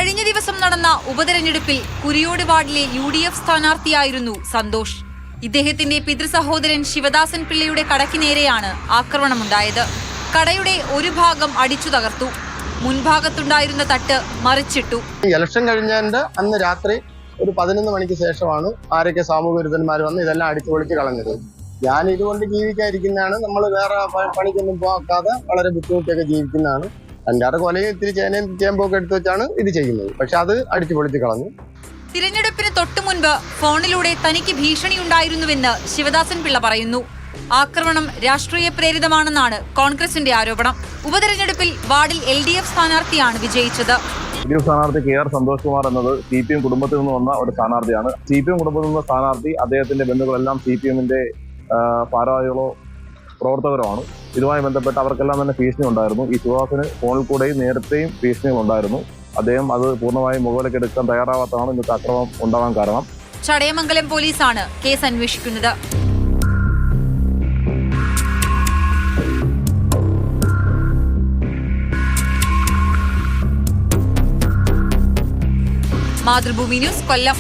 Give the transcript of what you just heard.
കഴിഞ്ഞ ദിവസം നടന്ന ഉപതെരഞ്ഞെടുപ്പിൽ കുരിയോട് വാർഡിലെ UDF സ്ഥാനാർത്ഥിയായിരുന്നു സന്തോഷ്. ഇദ്ദേഹത്തിന്റെ പിതൃസഹോദരൻ ശിവദാസൻ പിള്ളയുടെ കടയ്ക്ക് നേരെയാണ് ആക്രമണമുണ്ടായത്. കടയുടെ ഒരു ഭാഗം അടിച്ചു തകർത്തു. മുൻഭാഗത്തുണ്ടായിരുന്ന തട്ട് മറിച്ചിട്ടു. ഇലക്ഷൻ കഴിഞ്ഞതിന്റെ അന്ന് രാത്രി ഒരു 11 മണിക്ക് ശേഷമാണ് ആരൊക്കെ സാമൂഹ്യ വിരുദ്ധന്മാർ വന്ന് ഇതെല്ലാം അടിച്ചു പൊളിച്ച് കളഞ്ഞത്. ഞാൻ ഇതുകൊണ്ട് ജീവിക്കാതിരിക്കുന്നതാണ്. നമ്മൾ വേറെ പണിക്കൊന്നും പോകാതെ വളരെ ബുദ്ധിമുട്ടിയൊക്കെ ജീവിക്കുന്നതാണ്. അഞ്ചാറ് കൊലയും ഇത്തിരി ചേനയും ചേമ്പൊക്കെ എടുത്തു വെച്ചാണ് ഇത് ചെയ്യുന്നത്. പക്ഷെ അത് അടിച്ചു പൊളിച്ച് കളഞ്ഞു. തിരഞ്ഞെടുപ്പിന് തൊട്ടു മുൻപ് ഫോണിലൂടെ തനിക്ക് ഭീഷണിയുണ്ടായിരുന്നുവെന്ന് ശിവദാസൻ പിള്ള പറയുന്നു. ആക്രമണം രാഷ്ട്രീയ പ്രേരിതമാണെന്നാണ് കോൺഗ്രസിന്റെ ആരോപണം. ഉപതെരഞ്ഞെടുപ്പിൽ വാർഡിൽ LDF സ്ഥാനാർത്ഥിയാണ് വിജയിച്ചത്. LDF സ്ഥാനാർത്ഥി KR സന്തോഷ് കുമാർ എന്നത് CPM കുടുംബത്തിൽ നിന്ന് വന്ന ഒരു സ്ഥാനാർത്ഥിയാണ്. CPM കുടുംബത്തിൽ നിന്ന സ്ഥാനാർത്ഥി അദ്ദേഹത്തിന്റെ ബന്ധുക്കളെല്ലാം CPMന്റെ ഭാരവാഹികളോ പ്രവർത്തകരോ ആണ്. ഇതുമായി ബന്ധപ്പെട്ട് അവർക്കെല്ലാം തന്നെ ഭീഷണി ഉണ്ടായിരുന്നു. ഈ ശിവദാസന് ഫോണിൽ കൂടെയും നേരത്തെയും ഭീഷണികൾ ഉണ്ടായിരുന്നു. അദ്ദേഹം അത് പൂർണ്ണമായും മുഖവിലക്കെടുക്കാൻ തയ്യാറാവാത്തതാണ് ഇന്നത്തെ അക്രമം ഉണ്ടാകാൻ കാരണം. ചടയമംഗലം പോലീസാണ് കേസ് അന്വേഷിക്കുന്നത്. മാതൃഭൂമി ന്യൂസ്, കൊല്ലം.